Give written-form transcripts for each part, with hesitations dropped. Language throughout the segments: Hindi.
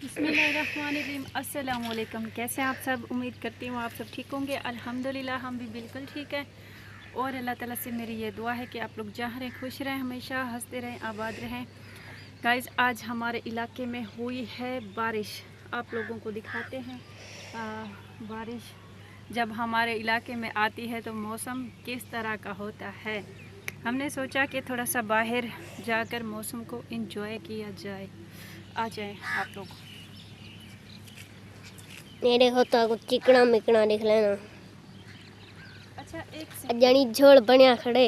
बिस्मिल्लाहिर्रहमानिर्रहीम। अस्सलाम वालेकुम। कैसे हैं आप सब? उम्मीद करती हूँ आप सब ठीक होंगे। अल्हम्दुलिल्लाह हम भी बिल्कुल ठीक है। और अल्लाह ताला से मेरी ये दुआ है कि आप लोग जहाँ रहें खुश रहें, हमेशा हंसते रहें, आबाद रहें। गाइज़, आज हमारे इलाके में हुई है बारिश। आप लोगों को दिखाते हैं बारिश जब हमारे इलाके में आती है तो मौसम किस तरह का होता है। हमने सोचा कि थोड़ा सा बाहर जाकर मौसम को एंजॉय किया जाए। आ जाए आप लोग। मेरे होता कुछ चिकना मिकना दिख लेना। अच्छा, जानी झोल बनिया खड़े।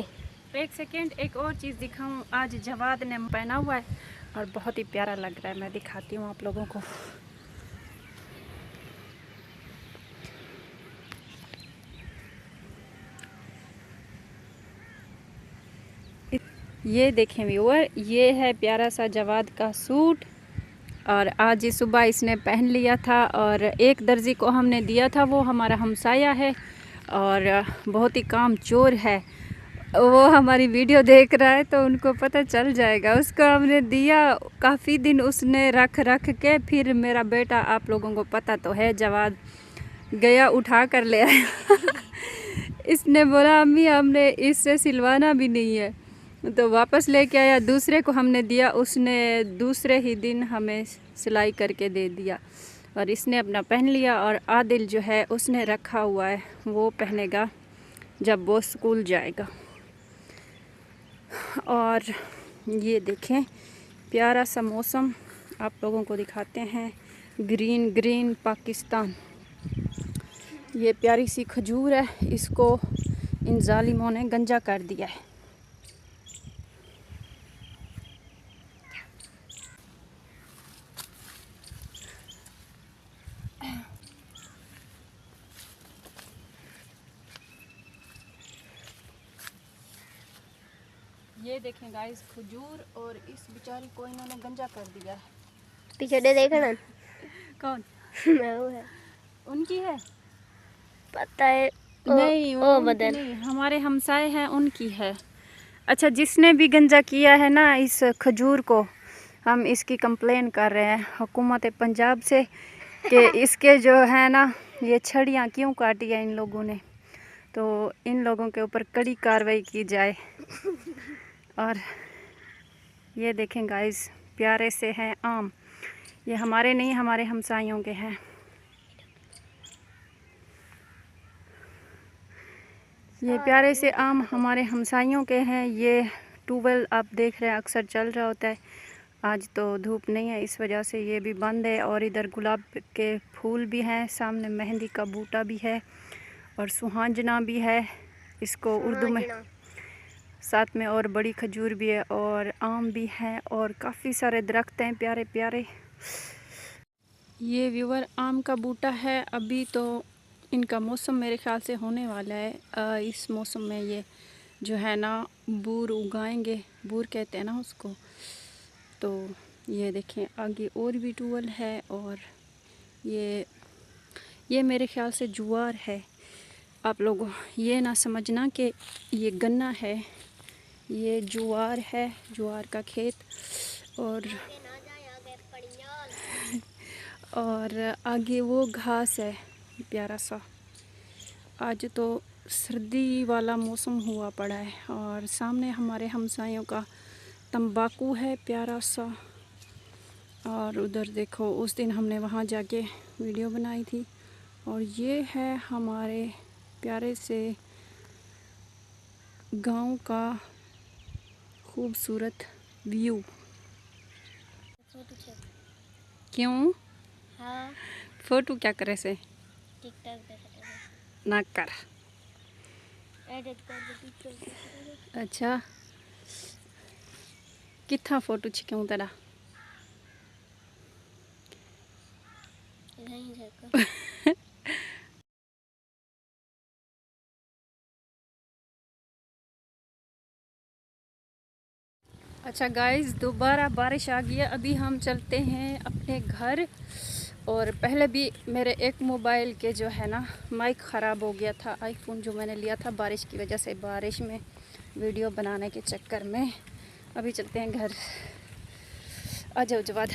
एक सेकेंड, एक और चीज़ दिखाऊं। आज जवाद ने पहना हुआ है और बहुत ही प्यारा लग रहा है। मैं दिखाती हूँ आप लोगों को। ये देखें व्यूअर, ये है प्यारा सा जवाद का सूट और आज ही सुबह इसने पहन लिया था। और एक दर्जी को हमने दिया था, वो हमारा हमसाया है और बहुत ही काम चोर है। वो हमारी वीडियो देख रहा है तो उनको पता चल जाएगा। उसको हमने दिया, काफ़ी दिन उसने रख के फिर मेरा बेटा, आप लोगों को पता तो है, जवाद गया उठा कर ले आया। इसने बोला अम्मी हमने इससे सिलवाना भी नहीं है, तो वापस लेके आया। दूसरे को हमने दिया, उसने दूसरे ही दिन हमें सिलाई करके दे दिया और इसने अपना पहन लिया। और आदिल जो है उसने रखा हुआ है, वो पहनेगा जब वो स्कूल जाएगा। और ये देखें प्यारा सा मौसम आप लोगों को दिखाते हैं। Green green Pakistan. ये प्यारी सी खजूर है, इसको इन जालिमों ने गंजा कर दिया है। ये देखें गाइस खजूर, और इस बेचारी को इन्होंने गंजा कर दिया है। पीछे दे देखना। कौन? वो है। उनकी है? पता है नहीं, वो बदल नहीं, हमारे हमसाए हैं उनकी है। अच्छा, जिसने भी गंजा किया है ना इस खजूर को, हम इसकी कंप्लेन कर रहे हैं हुकूमत पंजाब से कि इसके जो है ना ये छड़ियाँ क्यों काटी है इन लोगों ने, तो इन लोगों के ऊपर कड़ी कार्रवाई की जाए। और ये देखें गाइस प्यारे से हैं आम। ये हमारे नहीं, हमारे हमसायों के हैं। ये प्यारे से आम हमारे हमसायों के हैं। ये ट्यूबवेल आप देख रहे हैं अक्सर चल रहा होता है। आज तो धूप नहीं है, इस वजह से ये भी बंद है। और इधर गुलाब के फूल भी हैं, सामने मेहंदी का बूटा भी है और सुहांजना भी है, इसको उर्दू में, साथ में और बड़ी खजूर भी है और आम भी है और काफ़ी सारे दरख्त हैं प्यारे प्यारे। ये व्यूवर आम का बूटा है। अभी तो इनका मौसम मेरे ख्याल से होने वाला है। इस मौसम में ये जो है ना बूर उगाएंगे, बूर कहते हैं ना उसको। तो ये देखें आगे और भी ट्यूबवेल है और ये मेरे ख्याल से ज्वार है। आप लोग ये ना समझना कि ये गन्ना है, ये ज्वार है, ज्वार का खेत। और आगे वो घास है प्यारा सा। आज तो सर्दी वाला मौसम हुआ पड़ा है और सामने हमारे हमसायों का तंबाकू है प्यारा सा। और उधर देखो, उस दिन हमने वहाँ जाके वीडियो बनाई थी। और ये है हमारे प्यारे से गांव का खूबसूरत व्यू। क्यों? हाँ, फोटो क्या करे से ना कर। अच्छा, कितना फोटो छिकाऊं तेरा? अच्छा गाइस, दोबारा बारिश आ गई है। अभी हम चलते हैं अपने घर। और पहले भी मेरे एक मोबाइल के जो है ना माइक ख़राब हो गया था, आईफोन जो मैंने लिया था बारिश की वजह से, बारिश में वीडियो बनाने के चक्कर में। अभी चलते हैं घर। आ जाओ जवाद।